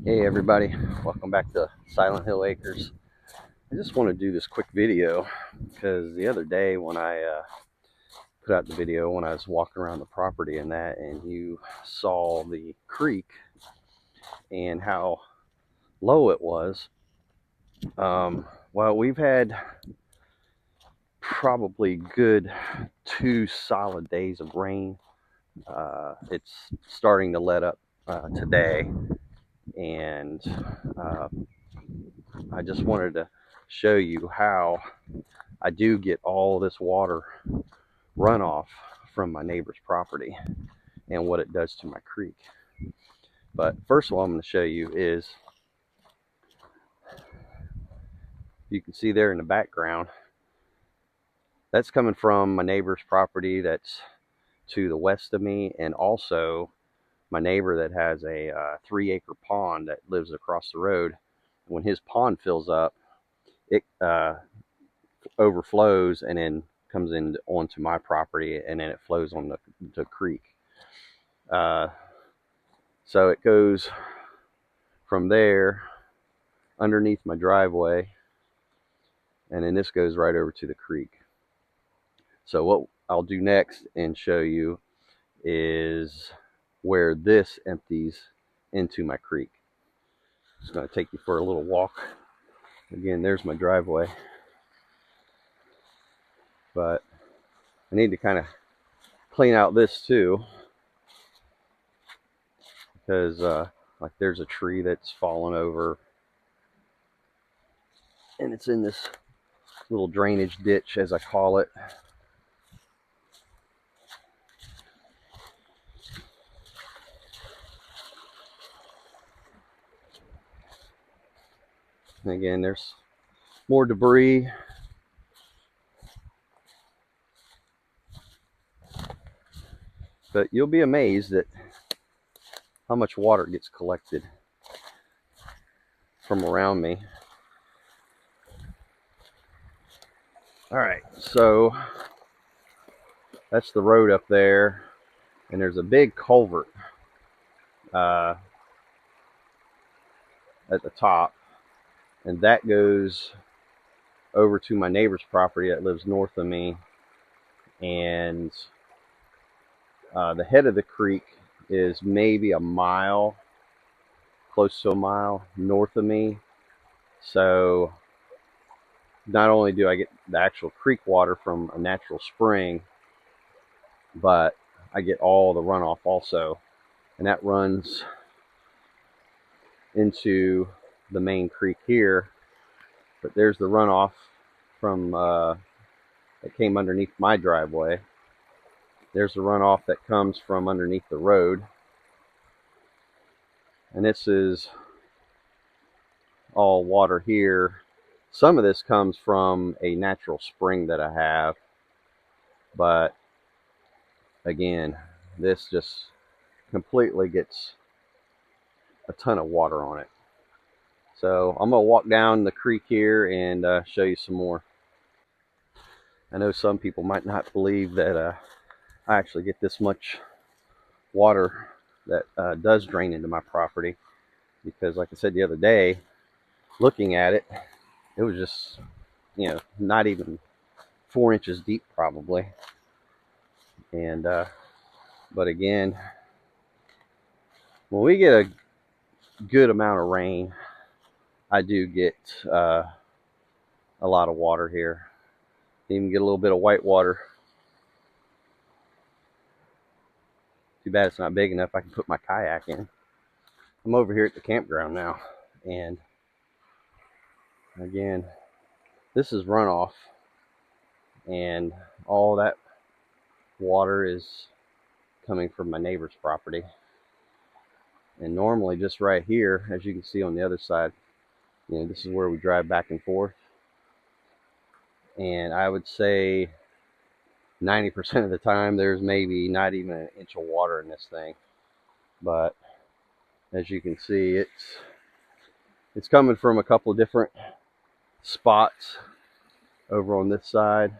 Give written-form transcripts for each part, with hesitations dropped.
Hey everybody, welcome back to Silent Hill Acres. I just want to do this quick video because the other day when I put out the video when I was walking around the property and you saw the creek and how low it was. Well, we've had probably good 2 solid days of rain. It's starting to let up today, and uh, I just wanted to show you how I do get all this water runoff from my neighbor's property and what it does to my creek. But first of all, I'm going to show you is, you can see there in the background, that's coming from my neighbor's property that's to the west of me, and also my neighbor that has a 3-acre pond that lives across the road. When his pond fills up, it overflows and then comes in onto my property, and then it flows on the creek. So it goes from there underneath my driveway, and then this goes right over to the creek. So what I'll do next and show you is where this empties into my creek. Just going to take you for a little walk. Again, there's my driveway, but I need to kind of clean out this too, because like there's a tree that's fallen over, and it's in this little drainage ditch, as I call it. And again, there's more debris. But you'll be amazed at how much water gets collected from around me. All right, so that's the road up there, and there's a big culvert uh, at the top, and that goes over to my neighbor's property that lives north of me. And the head of the creek is maybe a mile, close to a mile north of me. So not only do I get the actual creek water from a natural spring, but I get all the runoff also, and that runs into the main creek here. But there's the runoff from that came underneath my driveway. There's the runoff that comes from underneath the road, and this is all water here. Some of this comes from a natural spring that I have, but again, this just completely gets a ton of water on it. So I'm gonna walk down the creek here and show you some more. I know some people might not believe that I actually get this much water that does drain into my property, because like I said the other day, looking at it, it was just, not even 4 inches deep probably. And but again, when we get a good amount of rain, I do get a lot of water here. Even get a little bit of white water. Too bad it's not big enough I can put my kayak in. I'm over here at the campground now, and again, this is runoff, and all that water is coming from my neighbor's property. And normally just right here, as you can see on the other side, this is where we drive back and forth. And I would say 90% of the time there's maybe not even an inch of water in this thing. But as you can see, it's coming from a couple of different spots over on this side.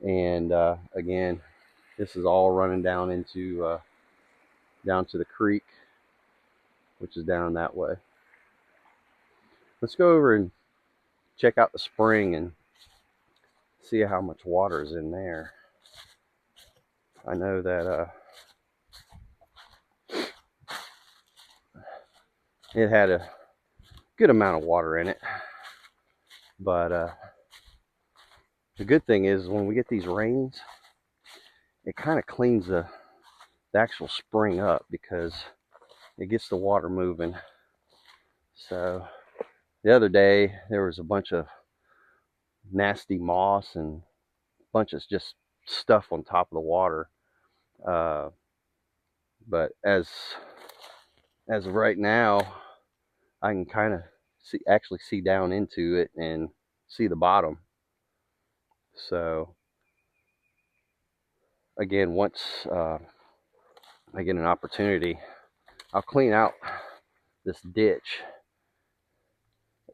And again, this is all running down into down to the creek. which is down that way. Let's go over and check out the spring and see how much water is in there. I know that it had a good amount of water in it, but the good thing is when we get these rains, it kind of cleans the actual spring up because it gets the water moving. So the other day there was a bunch of nasty moss and a bunch of just stuff on top of the water. But as of right now, I can kind of actually see down into it and see the bottom. So again, once I get an opportunity, I'll clean out this ditch,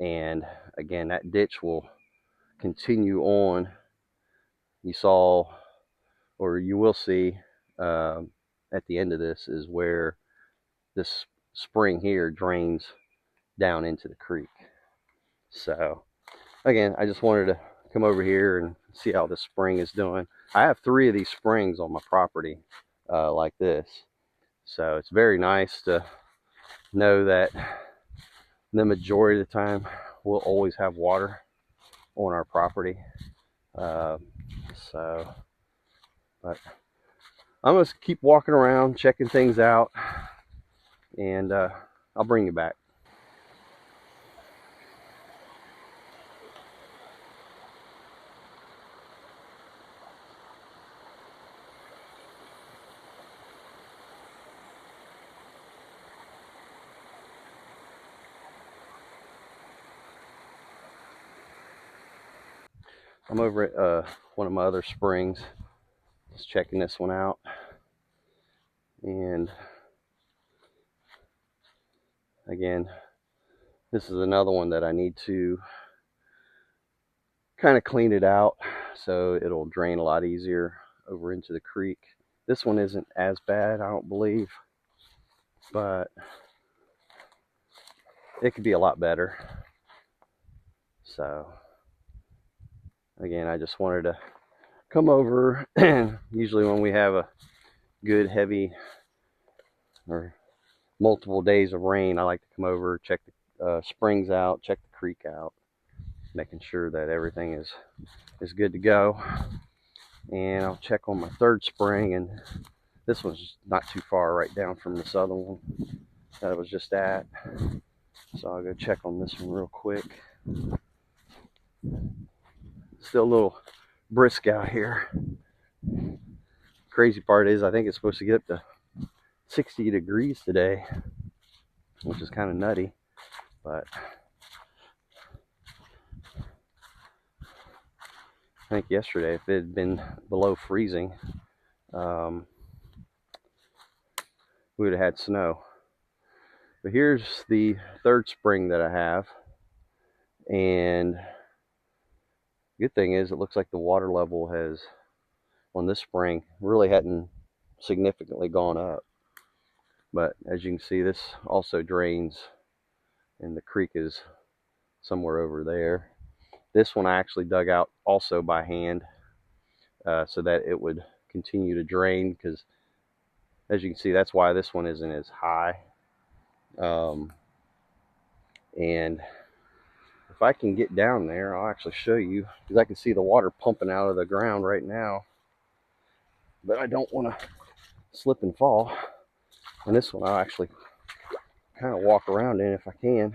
and again, that ditch will continue on. You saw, or you will see, at the end of this is where this spring here drains down into the creek. So again, I just wanted to come over here and see how this spring is doing. I have 3 of these springs on my property like this, so it's very nice to know that the majority of the time we'll always have water on our property. So but I'm gonna keep walking around checking things out, and I'll bring you back. I'm over at one of my other springs, just checking this one out, and again, this is another one that I need to kind of clean it out so it'll drain a lot easier over into the creek. This one isn't as bad, I don't believe, but it could be a lot better. So again, I just wanted to come over, and usually when we have a good heavy or multiple days of rain, I like to come over, check the springs out, check the creek out, making sure that everything is good to go. And I'll check on my 3rd spring, and this one's not too far right down from this other one that I was just at. So I'll go check on this one real quick. Still a little brisk out here. Crazy part is I think it's supposed to get up to 60 degrees today, which is kind of nutty, but I think yesterday, if it had been below freezing, we would have had snow. But here's the 3rd spring that I have, and the good thing is it looks like the water level has, on this spring, really hadn't significantly gone up. But as you can see, this also drains, and the creek is somewhere over there. This one I actually dug out also by hand, so that it would continue to drain, because as you can see, that's why this one isn't as high. And if I can get down there, I'll actually show you, because I can see the water pumping out of the ground right now, but I don't want to slip and fall. And this one I'll actually kind of walk around in if I can.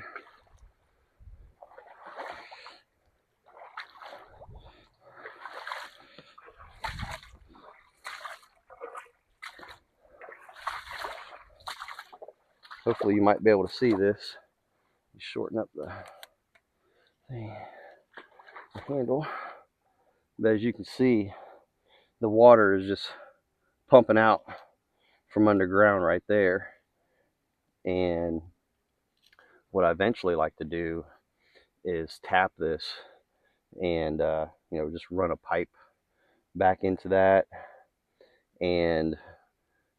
Hopefully you might be able to see this. Shorten up the handle. But as you can see, the water is just pumping out from underground right there. And what I eventually like to do is tap this and just run a pipe back into that, and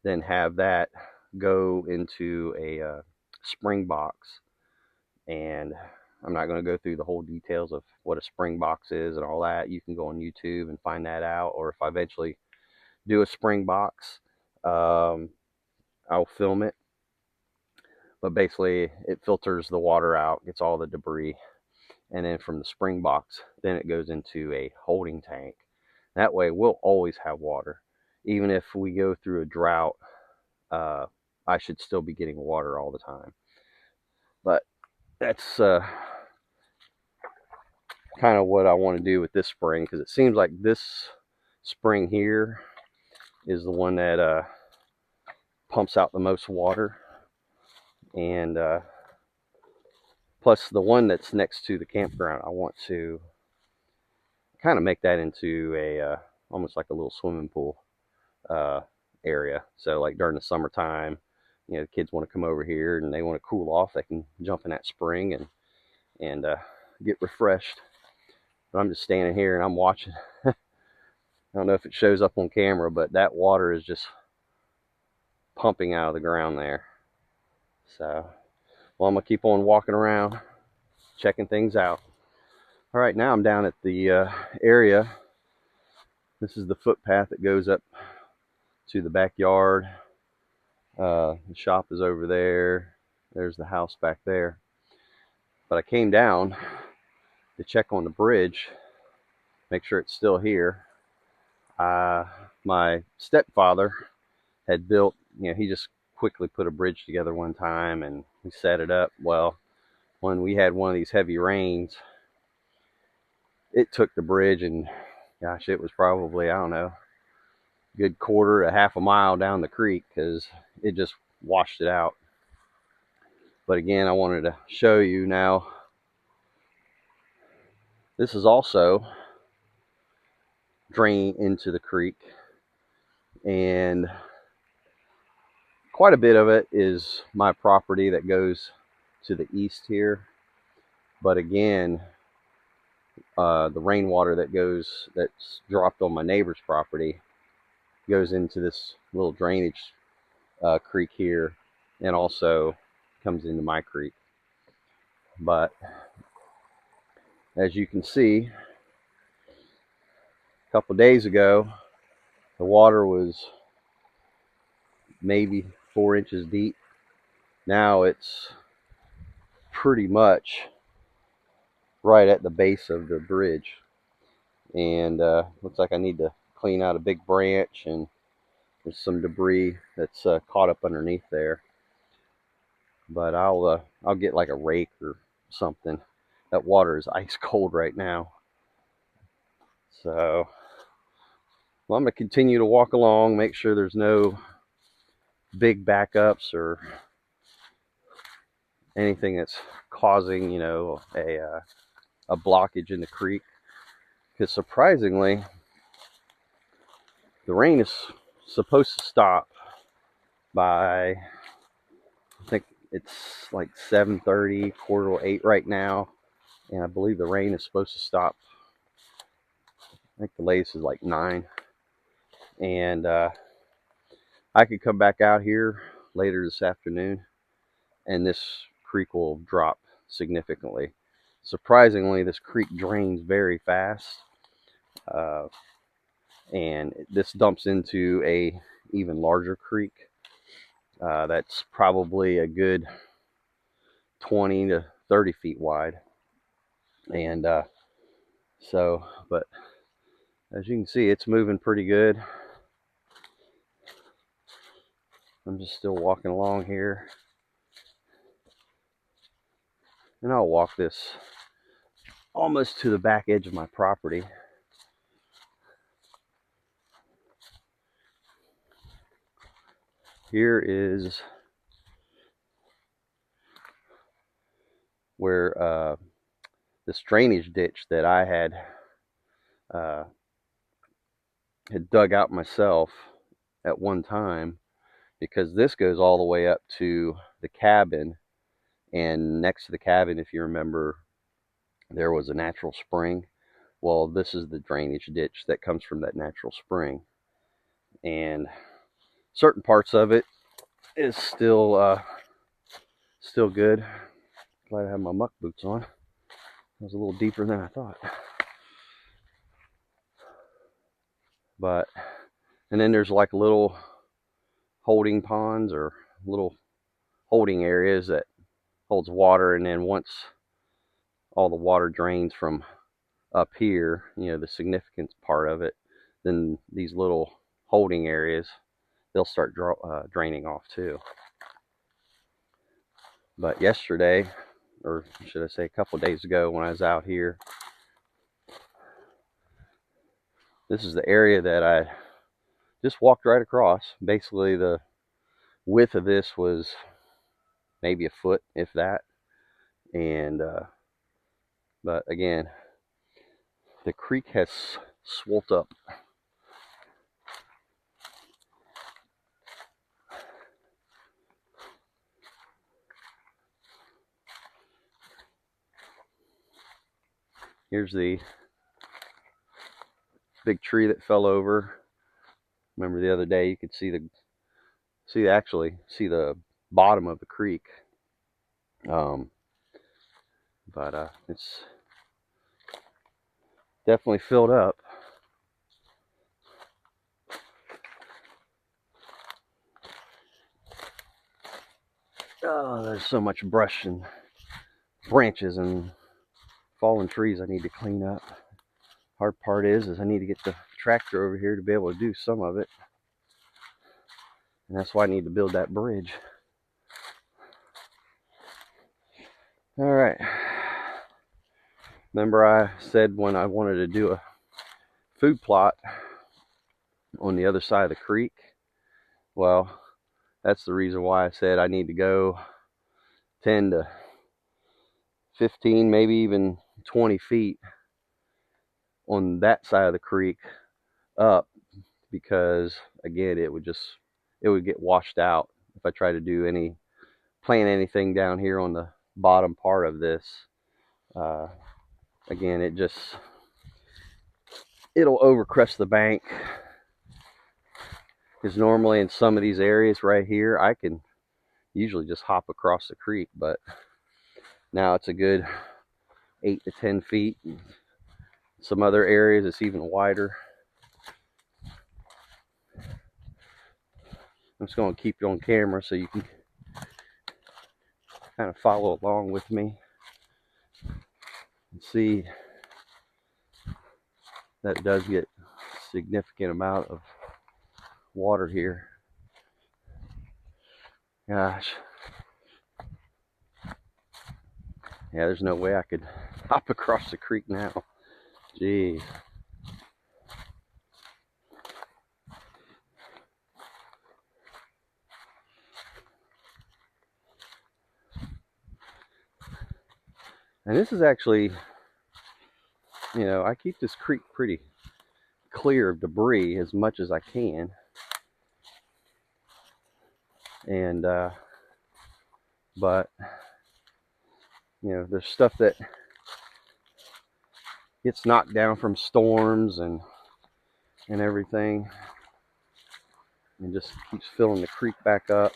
then have that go into a spring box. And I'm not going to go through the whole details of what a spring box is and all that. You can go on YouTube and find that out. Or if I eventually do a spring box, I'll film it. But basically, it filters the water out, gets all the debris, and then from the spring box, then it goes into a holding tank. That way, we'll always have water. Even if we go through a drought, I should still be getting water all the time. But that's kind of what I want to do with this spring, because it seems like this spring here is the one that pumps out the most water. And plus the one that's next to the campground, I want to kind of make that into a almost like a little swimming pool area. So like during the summertime, you know, the kids want to come over here and they want to cool off, they can jump in that spring and get refreshed. But I'm just standing here and I'm watching. I don't know if it shows up on camera, but that water is just pumping out of the ground there. So, well, I'm gonna keep on walking around, checking things out. All right, now I'm down at the area. This is the footpath that goes up to the backyard. The shop is over there. There's the house back there. But I came down to check on the bridge, make sure it's still here. My stepfather had built, you know, he just quickly put a bridge together one time and we set it up. Well, when we had one of these heavy rains, it took the bridge and gosh, it was probably, I don't know, a good quarter to half a mile down the creek because it just washed it out. But again, I wanted to show you now, this is also drain into the creek, and quite a bit of it is my property that goes to the east here. But again, the rainwater that's dropped on my neighbor's property goes into this little drainage creek here, and also comes into my creek. But as you can see, a couple days ago, the water was maybe 4 inches deep. Now it's pretty much right at the base of the bridge, and looks like I need to clean out a big branch, and there's some debris that's caught up underneath there. But I'll get like a rake or something. That water is ice cold right now. So, well, I'm gonna continue to walk along, make sure there's no big backups or anything that's causing, you know, a blockage in the creek. Because surprisingly, the rain is supposed to stop by, I think it's like 7:30, 7:45 right now, and I believe the rain is supposed to stop. I think the latest is like 9, and I could come back out here later this afternoon, and this creek will drop significantly. Surprisingly, this creek drains very fast, and this dumps into a even larger creek that's probably a good 20 to 30 feet wide. And but as you can see, it's moving pretty good. I'm just still walking along here, and I'll walk this almost to the back edge of my property. Here is where this drainage ditch that I had dug out myself at one time, because this goes all the way up to the cabin, and next to the cabin, if you remember, there was a natural spring. Well, this is the drainage ditch that comes from that natural spring, and certain parts of it is still Still good. Glad I have my muck boots on. It was a little deeper than I thought. But, and then there's like little holding ponds or little holding areas that holds water, and then once all the water drains from up here, you know, the significant part of it, then these little holding areas, they'll start draining off too. But yesterday, or should I say a couple of days ago when I was out here, this is the area that I just walked right across. Basically the width of this was maybe a foot, if that. And but again, the creek has swolled up. Here's the big tree that fell over. Remember the other day you could see the bottom of the creek. But it's definitely filled up. Oh, there's so much brush and branches and fallen trees I need to clean up. Hard part is I need to get the tractor over here to be able to do some of it. And that's why I need to build that bridge. All right. Remember I said when I wanted to do a food plot on the other side of the creek? Well, that's the reason why I said I need to go 10 to 15, maybe even 20 feet on that side of the creek up, because again, it would get washed out if I try to plant anything down here on the bottom part of this. Again, it'll overcrest the bank, because normally in some of these areas right here I can usually just hop across the creek, but now it's a good 8 to 10 feet. Some other areas it's even wider. I'm just going to keep it on camera so you can kind of follow along with me and see that it does get a significant amount of water here. Gosh. Yeah, there's no way I could hop across the creek now. Jeez. And this is actually, I keep this creek pretty clear of debris as much as I can. And, but, there's stuff that gets knocked down from storms and everything, and just keeps filling the creek back up.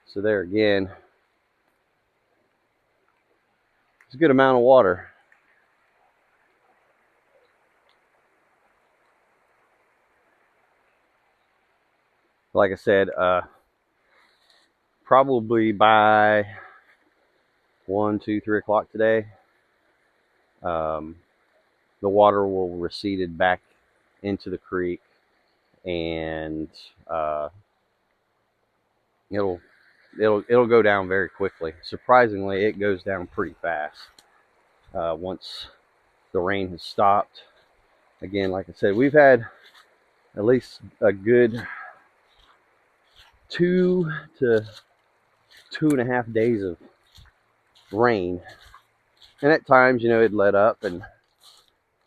So there again, it's a good amount of water. Like I said, probably by 1, 2, 3 o'clock today, the water will receded back into the creek, and it'll go down very quickly. Surprisingly, it goes down pretty fast once the rain has stopped. Again, like I said, we've had at least a good 2 to 2.5 days of rain, and at times, it'd let up, and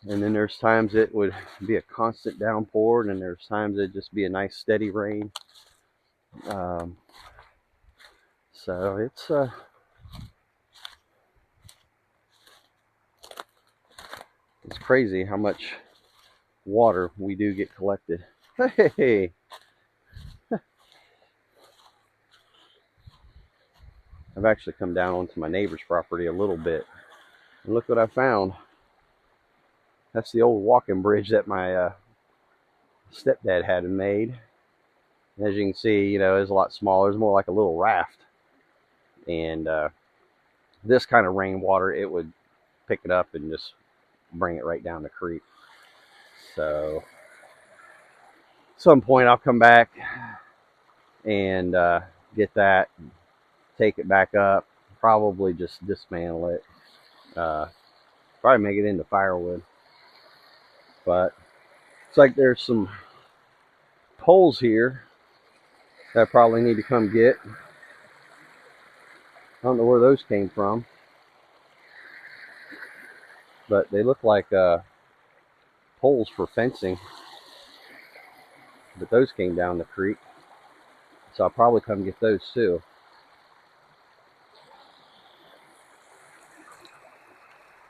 then there's times it would be a constant downpour, and then there's times it'd just be a nice steady rain. So it's crazy how much water we do get collected. Hey, I've actually come down onto my neighbor's property a little bit, and look what I found. That's the old walking bridge that my stepdad had made. As you can see, it's a lot smaller. It's more like a little raft. And this kind of rainwater, it would pick it up and just bring it right down the creek. So at some point I'll come back and get that, take it back up, probably just dismantle it, probably make it into firewood. But it's like there's some poles here that I probably need to come get. I don't know where those came from, but they look like poles for fencing, but those came down the creek, so I'll probably come get those too.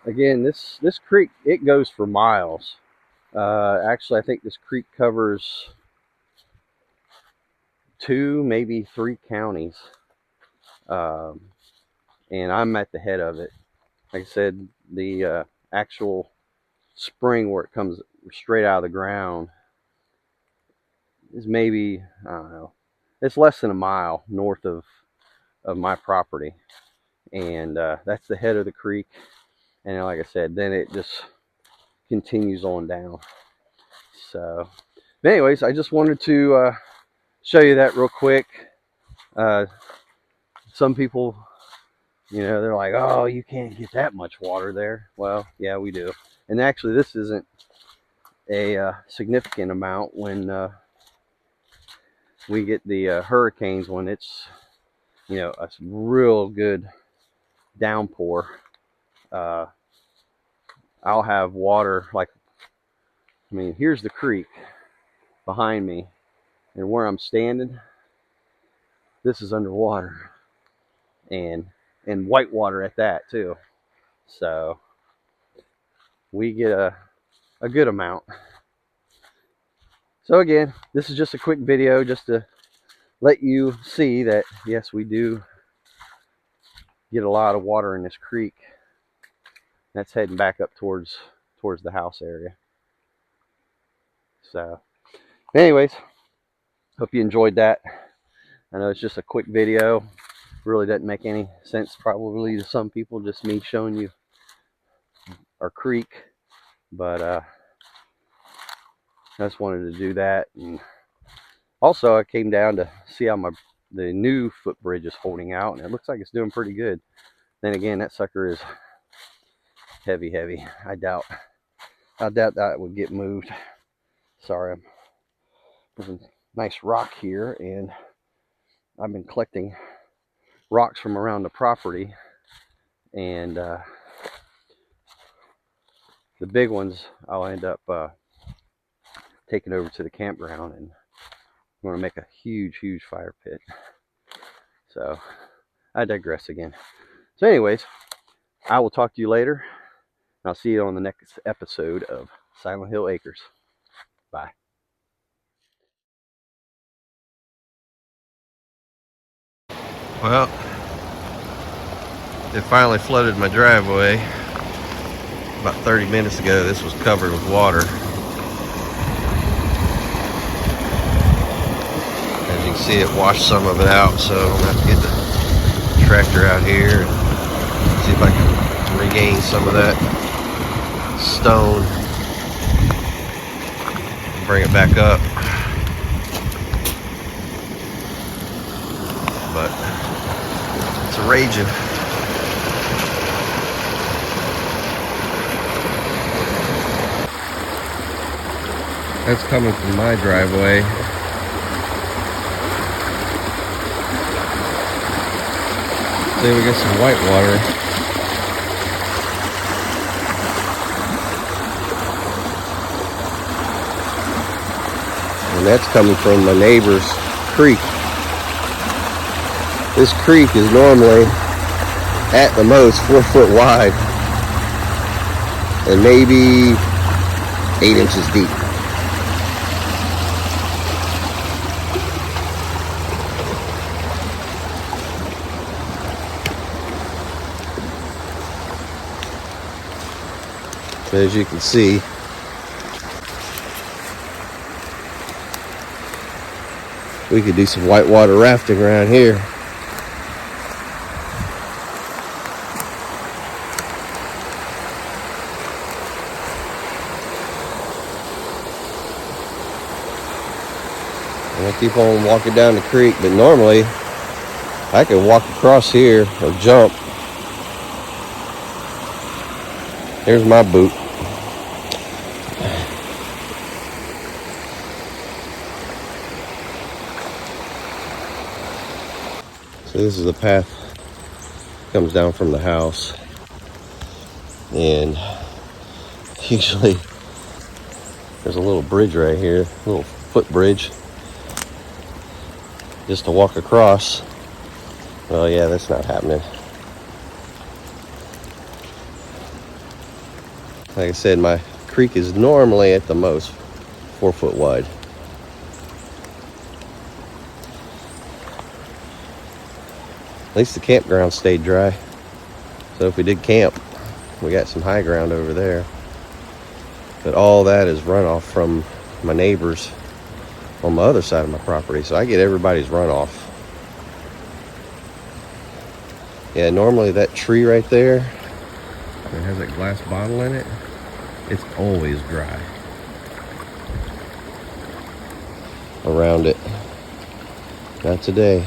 Again, this creek, it goes for miles. Actually, I think this creek covers 2, maybe 3 counties, and I'm at the head of it. Like I said, the actual spring where it comes straight out of the ground is maybe, I don't know, it's less than a mile north of my property, and that's the head of the creek. And like I said, then it just continues on down. So anyways, I just wanted to show you that real quick. Some people, they're like, oh, you can't get that much water there. Well, yeah, we do. And actually, this isn't a significant amount when we get the hurricanes, when it's, a real good downpour. I'll have water, like, here's the creek behind me, and where I'm standing, this is underwater, and white water at that too. So we get a good amount. So again, this is just a quick video just to let you see that yes, we do get a lot of water in this creek. That's heading back up towards the house area. So anyways, hope you enjoyed that. I know it's just a quick video, really doesn't make any sense probably to some people, just me showing you our creek, but I just wanted to do that. And also I came down to see how the new footbridge is holding out, and it looks like it's doing pretty good. Then again, that sucker is heavy. I doubt that would get moved. Sorry, there's a nice rock here, and I've been collecting rocks from around the property, and the big ones I'll end up taking over to the campground, and I'm going to make a huge fire pit. So I digress again. So anyways, I will talk to you later. I'll see you on the next episode of Silent Hill Acres. Bye. Well, it finally flooded my driveway. About 30 minutes ago, this was covered with water. As you can see, it washed some of it out, so I'm going to have to get the tractor out here and see if I can regain some of that stone and bring it back up. But it's a raging. That's coming from my driveway. See, we got some white water. And that's coming from my neighbor's creek. This creek is normally at the most 4 foot wide, and maybe 8 inches deep. So as you can see, we could do some whitewater rafting around here. I keep on walking down the creek, but normally I can walk across here or jump. Here's my boot. So this is the path that comes down from the house, and usually there's a little bridge right here, a little footbridge, just to walk across. Well, yeah, that's not happening. Like I said, my creek is normally at the most 4 foot wide. At least the campground stayed dry. So if we did camp, we got some high ground over there. But all that is runoff from my neighbors on the other side of my property. So I get everybody's runoff. Yeah, normally that tree right there that has that glass bottle in it, it's always dry around it. Not today.